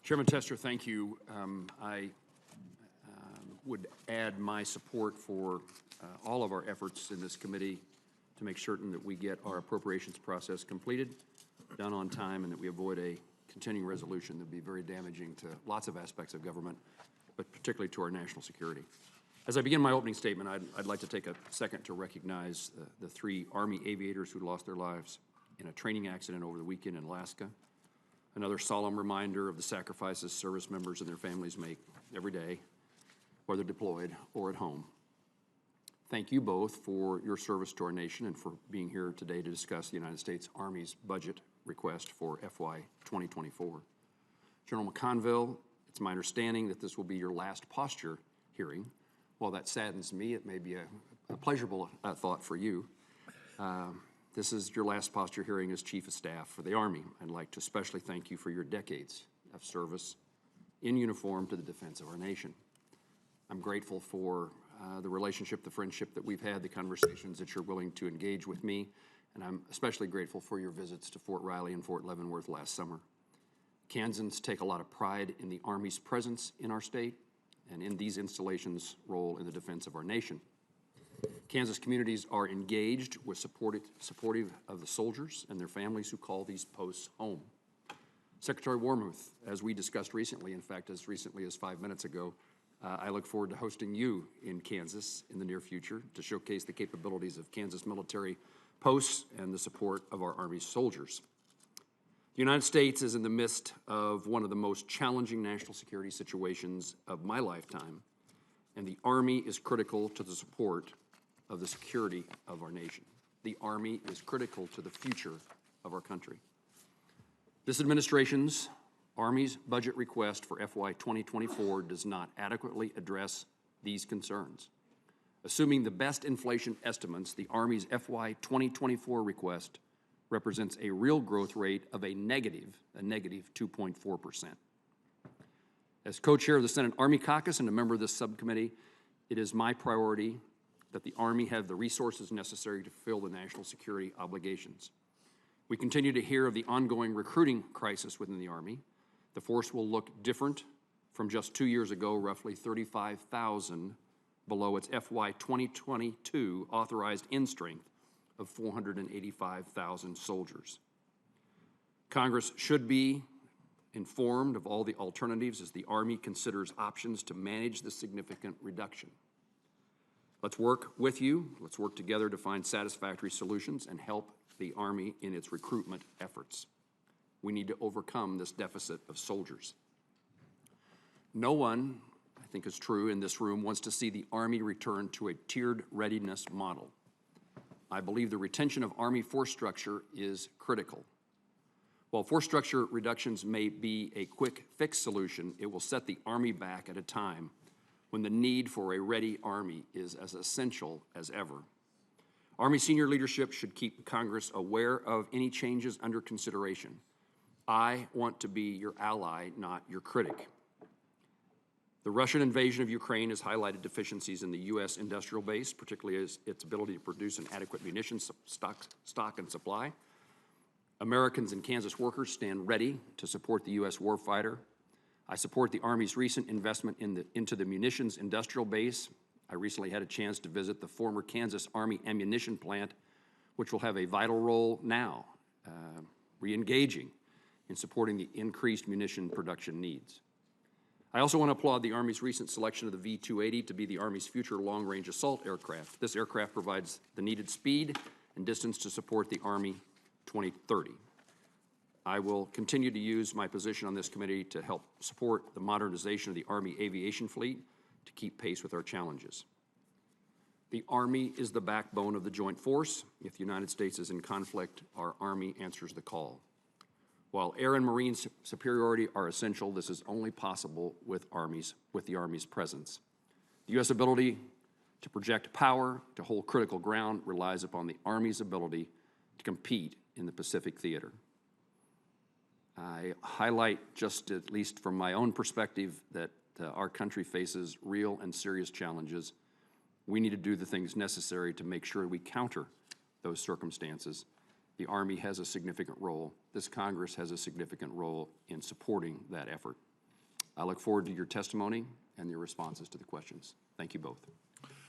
Chairman Tester, thank you. I would add my support for all of our efforts in this committee to make certain that we get our appropriations process completed, done on time, and that we avoid a continuing resolution that would be very damaging to lots of aspects of government, but particularly to our national security. As I begin my opening statement, I'd like to take a second to recognize the 3 Army aviators who lost their lives in a training accident over the weekend in Alaska. Another solemn reminder of the sacrifices service members and their families make every day, whether deployed or at home. Thank you both for your service to our nation and for being here today to discuss the United States Army's budget request for FY 2024. General McConville, it's my understanding that this will be your last posture hearing. While that saddens me, it may be a pleasurable thought for you. This is your last posture hearing as Chief of Staff for the Army. I'd like to especially thank you for your decades of service in uniform to the defense of our nation. I'm grateful for the relationship, the friendship that we've had, the conversations that you're willing to engage with me, and I'm especially grateful for your visits to Fort Riley and Fort Leavenworth last summer. Kansans take a lot of pride in the Army's presence in our state and in these installations' role in the defense of our nation. Kansas communities are engaged with supportive of the soldiers and their families who call these posts home. Secretary Wormuth, as we discussed recently, in fact, as recently as 5 minutes ago, I look forward to hosting you in Kansas in the near future to showcase the capabilities of Kansas military posts and the support of our Army soldiers. The United States is in the midst of one of the most challenging national security situations of my lifetime, and the Army is critical to the support of the security of our nation. The Army is critical to the future of our country. This administration's Army's budget request for FY 2024 does not adequately address these concerns. Assuming the best inflation estimates, the Army's FY 2024 request represents a real growth rate of a negative 2.4%. As co-chair of the Senate Army Caucus and a member of this subcommittee, it is my priority that the Army have the resources necessary to fulfill the national security obligations. We continue to hear of the ongoing recruiting crisis within the Army. The force will look different from just 2 years ago, roughly 35,000 below its FY 2022 authorized end strength of 485,000 soldiers. Congress should be informed of all the alternatives as the Army considers options to manage this significant reduction. Let's work with you. Let's work together to find satisfactory solutions and help the Army in its recruitment efforts. We need to overcome this deficit of soldiers. No one, I think is true in this room, wants to see the Army return to a tiered readiness model. I believe the retention of Army force structure is critical. While force structure reductions may be a quick fix solution, it will set the Army back at a time when the need for a ready Army is as essential as ever. Army senior leadership should keep Congress aware of any changes under consideration. I want to be your ally, not your critic. The Russian invasion of Ukraine has highlighted deficiencies in the U.S. industrial base, particularly as its ability to produce an adequate munitions stock and supply. Americans and Kansas workers stand ready to support the U.S. warfighter. I support the Army's recent investment into the munitions industrial base. I recently had a chance to visit the former Kansas Army ammunition plant, which will have a vital role now, re-engaging in supporting the increased munition production needs. I also want to applaud the Army's recent selection of the V-280 to be the Army's future long-range assault aircraft. This aircraft provides the needed speed and distance to support the Army 2030. I will continue to use my position on this committee to help support the modernization of the Army aviation fleet to keep pace with our challenges. The Army is the backbone of the joint force. If the United States is in conflict, our Army answers the call. While air and marine superiority are essential, this is only possible with the Army's presence. The U.S. ability to project power, to hold critical ground, relies upon the Army's ability to compete in the Pacific theater. I highlight, just at least from my own perspective, that our country faces real and serious challenges. We need to do the things necessary to make sure we counter those circumstances. The Army has a significant role. This Congress has a significant role in supporting that effort. I look forward to your testimony and your responses to the questions. Thank you both.